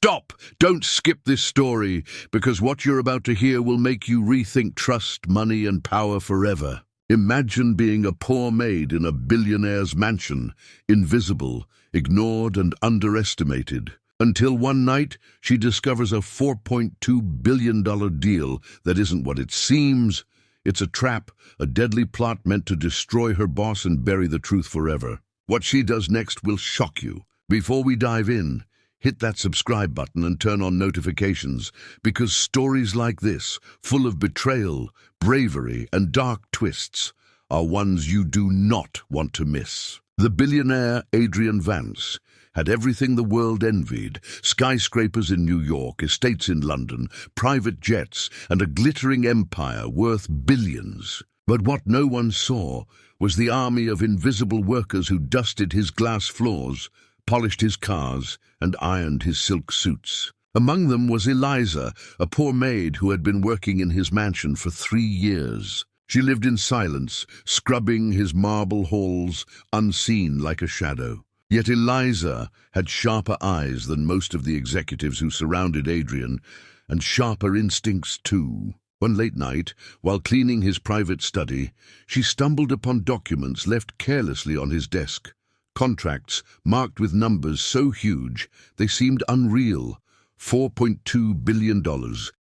Stop! Don't skip this story, because what you're about to hear will make you rethink trust, money, and power forever. Imagine being a poor maid in a billionaire's mansion, invisible, ignored, and underestimated. Until one night, she discovers a $4.2 billion deal that isn't what it seems. It's a trap, a deadly plot meant to destroy her boss and bury the truth forever. What she does next will shock you. Before we dive in, hit that subscribe button and turn on notifications, because stories like this, full of betrayal, bravery, and dark twists, are ones you do not want to miss. The billionaire Adrian Vance had everything the world envied: skyscrapers in New York, estates in London, private jets, and a glittering empire worth billions. But what no one saw was the army of invisible workers who dusted his glass floors, polished his cars, and ironed his silk suits. Among them was Eliza, a poor maid who had been working in his mansion for 3 years. She lived in silence, scrubbing his marble halls, unseen like a shadow. Yet Eliza had sharper eyes than most of the executives who surrounded Adrian, and sharper instincts too. One late night, while cleaning his private study, she stumbled upon documents left carelessly on his desk. Contracts marked with numbers so huge they seemed unreal. $4.2 billion.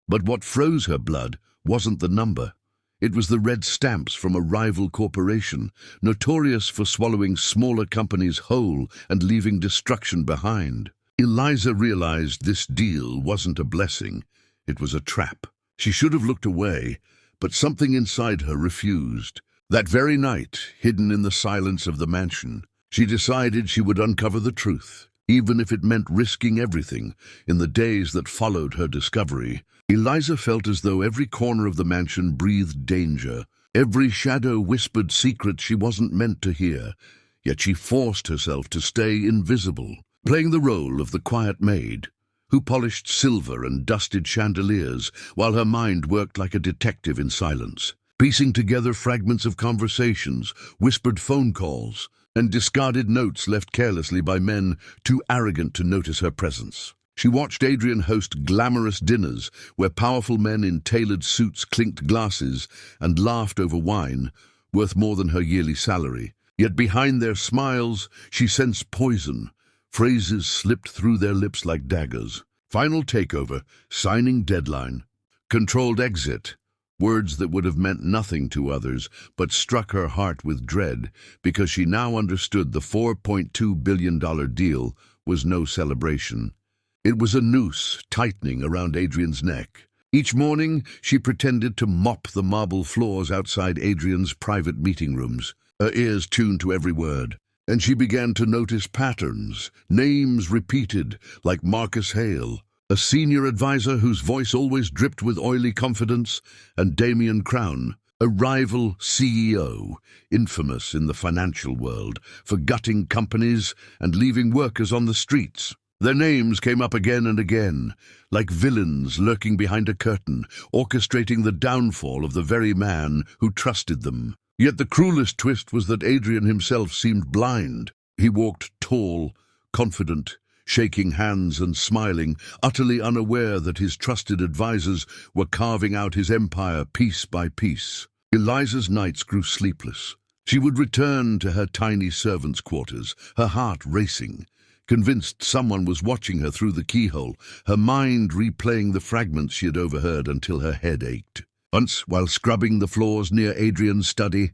But what froze her blood wasn't the number. It was the red stamps from a rival corporation, notorious for swallowing smaller companies whole and leaving destruction behind. Eliza realized this deal wasn't a blessing, it was a trap. She should have looked away, but something inside her refused. That very night, hidden in the silence of the mansion, she decided she would uncover the truth, even if it meant risking everything. In the days that followed her discovery, Eliza felt as though every corner of the mansion breathed danger. Every shadow whispered secrets she wasn't meant to hear, yet she forced herself to stay invisible, playing the role of the quiet maid, who polished silver and dusted chandeliers while her mind worked like a detective in silence, piecing together fragments of conversations, whispered phone calls, and discarded notes left carelessly by men too arrogant to notice her presence. She watched Adrian host glamorous dinners where powerful men in tailored suits clinked glasses and laughed over wine, worth more than her yearly salary. Yet behind their smiles, she sensed poison. Phrases slipped through their lips like daggers. Final takeover, signing deadline, controlled exit. Words that would have meant nothing to others, but struck her heart with dread, because she now understood the $4.2 billion deal was no celebration. It was a noose tightening around Adrian's neck. Each morning, she pretended to mop the marble floors outside Adrian's private meeting rooms, her ears tuned to every word. And she began to notice patterns, names repeated, like Marcus Hale, a senior advisor whose voice always dripped with oily confidence, and Damian Crown, a rival CEO, infamous in the financial world for gutting companies and leaving workers on the streets. Their names came up again and again, like villains lurking behind a curtain, orchestrating the downfall of the very man who trusted them. Yet the cruelest twist was that Adrian himself seemed blind. He walked tall, confident, shaking hands and smiling, utterly unaware that his trusted advisors were carving out his empire piece by piece. Eliza's nights grew sleepless. She would return to her tiny servants' quarters, her heart racing, convinced someone was watching her through the keyhole, her mind replaying the fragments she had overheard until her head ached. Once, while scrubbing the floors near Adrian's study,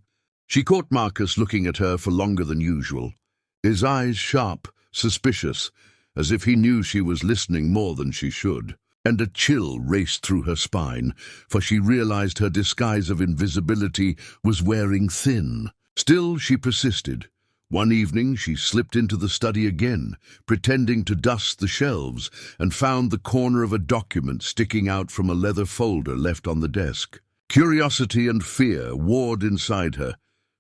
she caught Marcus looking at her for longer than usual, his eyes sharp, suspicious, as if he knew she was listening more than she should. And a chill raced through her spine, for she realized her disguise of invisibility was wearing thin. Still, she persisted. One evening, she slipped into the study again, pretending to dust the shelves, and found the corner of a document sticking out from a leather folder left on the desk. Curiosity and fear warred inside her,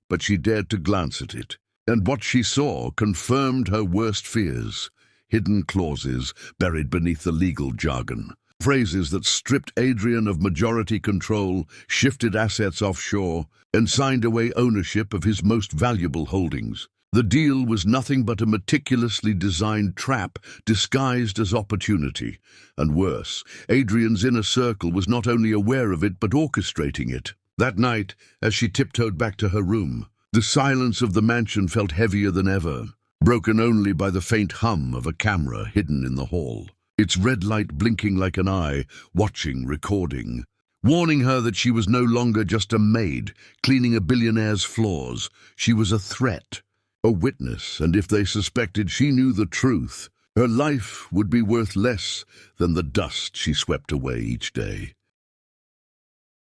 but she dared to glance at it, and what she saw confirmed her worst fears. Hidden clauses buried beneath the legal jargon. Phrases that stripped Adrian of majority control, shifted assets offshore, and signed away ownership of his most valuable holdings. The deal was nothing but a meticulously designed trap disguised as opportunity. And worse, Adrian's inner circle was not only aware of it but orchestrating it. That night, as she tiptoed back to her room, the silence of the mansion felt heavier than ever, broken only by the faint hum of a camera hidden in the hall, its red light blinking like an eye, watching, recording, warning her that she was no longer just a maid cleaning a billionaire's floors. She was a threat, a witness, and if they suspected she knew the truth, her life would be worth less than the dust she swept away each day.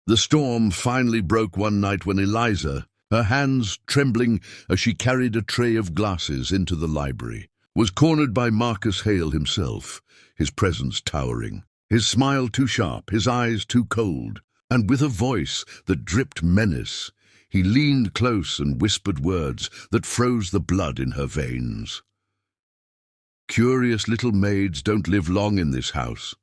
The storm finally broke one night when Eliza, her hands trembling as she carried a tray of glasses into the library, was cornered by Marcus Hale himself, his presence towering, his smile too sharp, his eyes too cold, and with a voice that dripped menace, he leaned close and whispered words that froze the blood in her veins. "Curious little maids don't live long in this house."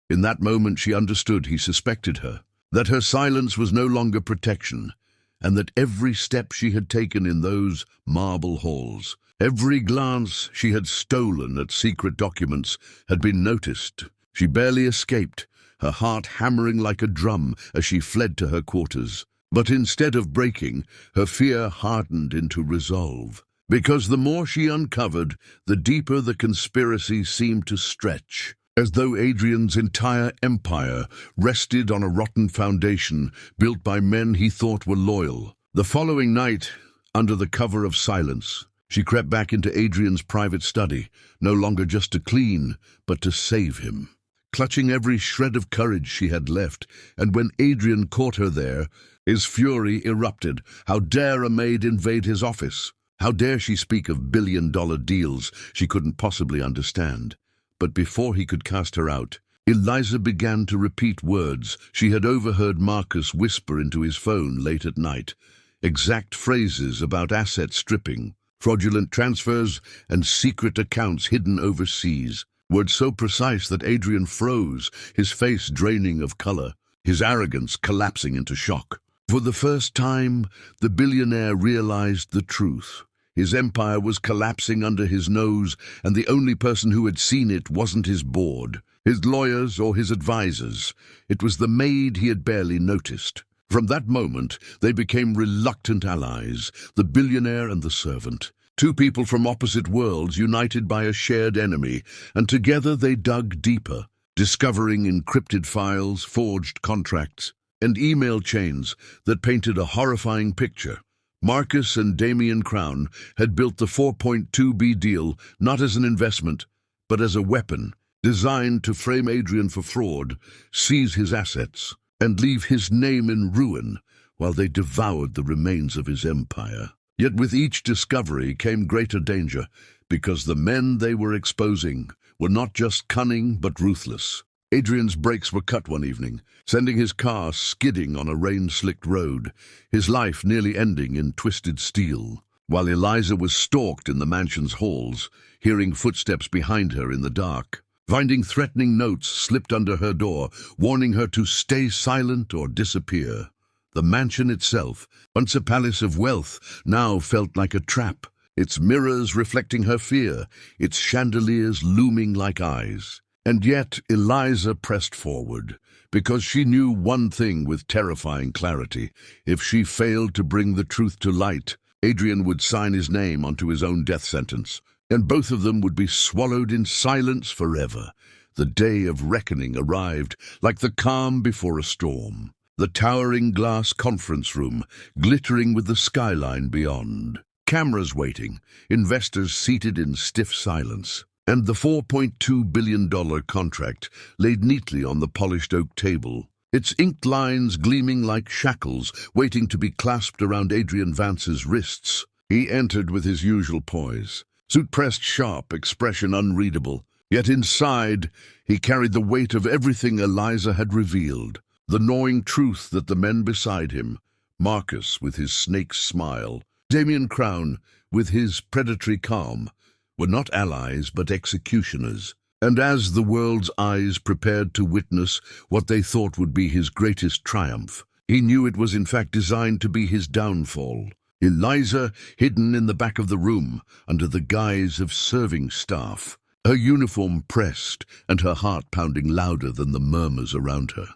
In that moment she understood he suspected her, that her silence was no longer protection, and that every step she had taken in those marble halls, every glance she had stolen at secret documents, had been noticed. She barely escaped, her heart hammering like a drum as she fled to her quarters. But instead of breaking, her fear hardened into resolve, because the more she uncovered, the deeper the conspiracy seemed to stretch, as though Adrian's entire empire rested on a rotten foundation built by men he thought were loyal. The following night, under the cover of silence, she crept back into Adrian's private study, no longer just to clean, but to save him, clutching every shred of courage she had left. And when Adrian caught her there, his fury erupted. How dare a maid invade his office? How dare she speak of billion-dollar deals she couldn't possibly understand? But before he could cast her out, Eliza began to repeat words she had overheard Marcus whisper into his phone late at night, exact phrases about asset stripping, fraudulent transfers, and secret accounts hidden overseas. Words so precise that Adrian froze, his face draining of color, his arrogance collapsing into shock. For the first time, the billionaire realized the truth. His empire was collapsing under his nose, and the only person who had seen it wasn't his board, his lawyers, or his advisors. It was the maid he had barely noticed. From that moment, they became reluctant allies, the billionaire and the servant. Two people from opposite worlds united by a shared enemy, and together they dug deeper, discovering encrypted files, forged contracts, and email chains that painted a horrifying picture. Marcus and Damian Crown had built the 4.2B deal not as an investment, but as a weapon, designed to frame Adrian for fraud, seize his assets, and leave his name in ruin while they devoured the remains of his empire. Yet with each discovery came greater danger, because the men they were exposing were not just cunning but ruthless. Adrian's brakes were cut one evening, sending his car skidding on a rain-slicked road, his life nearly ending in twisted steel, while Eliza was stalked in the mansion's halls, hearing footsteps behind her in the dark, finding threatening notes slipped under her door, warning her to stay silent or disappear. The mansion itself, once a palace of wealth, now felt like a trap, its mirrors reflecting her fear, its chandeliers looming like eyes. And yet Eliza pressed forward, because she knew one thing with terrifying clarity. If she failed to bring the truth to light, Adrian would sign his name onto his own death sentence, and both of them would be swallowed in silence forever. The day of reckoning arrived, like the calm before a storm. The towering glass conference room, glittering with the skyline beyond. Cameras waiting, investors seated in stiff silence. And the $4.2 billion contract laid neatly on the polished oak table, its inked lines gleaming like shackles waiting to be clasped around Adrian Vance's wrists. He entered with his usual poise, suit pressed sharp, expression unreadable. Yet inside, he carried the weight of everything Eliza had revealed, the gnawing truth that the men beside him, Marcus with his snake's smile, Damian Crown with his predatory calm, were not allies but executioners. And as the world's eyes prepared to witness what they thought would be his greatest triumph, he knew it was in fact designed to be his downfall. Eliza hidden in the back of the room under the guise of serving staff, her uniform pressed and her heart pounding louder than the murmurs around her,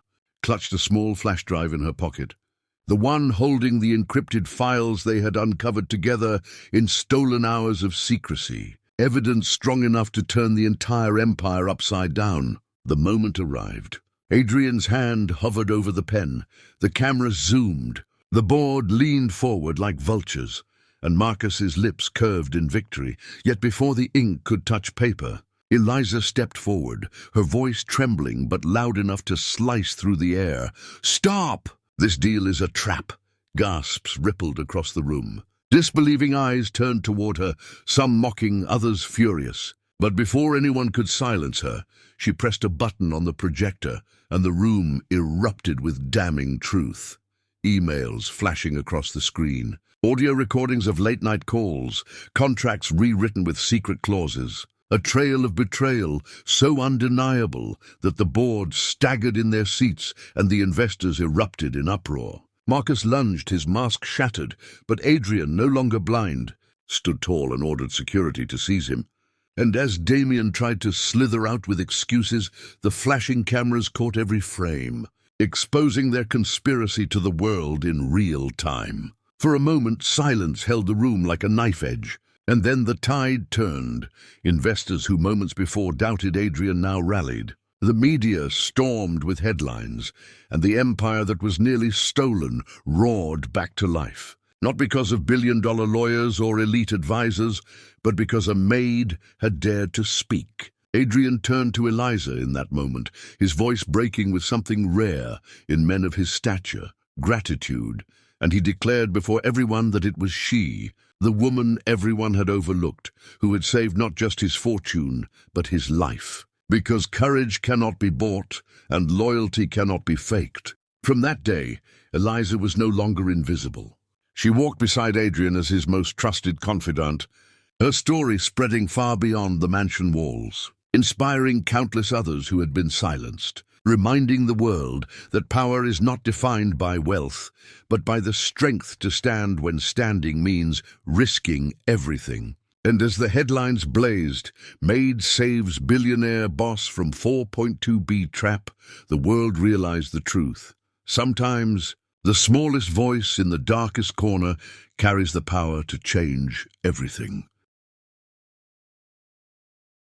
clutched a small flash drive in her pocket, the one holding the encrypted files they had uncovered together in stolen hours of secrecy, evidence strong enough to turn the entire empire upside down. The moment arrived. Adrian's hand hovered over the pen, the camera zoomed, the board leaned forward like vultures, and Marcus's lips curved in victory. Yet before the ink could touch paper, Eliza stepped forward, her voice trembling but loud enough to slice through the air. "Stop! This deal is a trap!" Gasps rippled across the room. Disbelieving eyes turned toward her, some mocking, others furious. But before anyone could silence her, she pressed a button on the projector, and the room erupted with damning truth. Emails flashing across the screen, audio recordings of late-night calls, contracts rewritten with secret clauses, a trail of betrayal so undeniable that the board staggered in their seats and the investors erupted in uproar. Marcus lunged, his mask shattered, but Adrian, no longer blind, stood tall and ordered security to seize him. And as Damien tried to slither out with excuses, the flashing cameras caught every frame, exposing their conspiracy to the world in real time. For a moment, silence held the room like a knife edge, and then the tide turned. Investors who moments before doubted Adrian now rallied. The media stormed with headlines, and the empire that was nearly stolen roared back to life. Not because of billion-dollar lawyers or elite advisors, but because a maid had dared to speak. Adrian turned to Eliza in that moment, his voice breaking with something rare in men of his stature, gratitude, and he declared before everyone that it was she, the woman everyone had overlooked, who had saved not just his fortune, but his life. Because courage cannot be bought, and loyalty cannot be faked. From that day, Eliza was no longer invisible. She walked beside Adrian as his most trusted confidant, her story spreading far beyond the mansion walls, inspiring countless others who had been silenced, reminding the world that power is not defined by wealth, but by the strength to stand when standing means risking everything. And as the headlines blazed, Maid saves billionaire boss from 4.2B trap, the world realized the truth. Sometimes, the smallest voice in the darkest corner carries the power to change everything.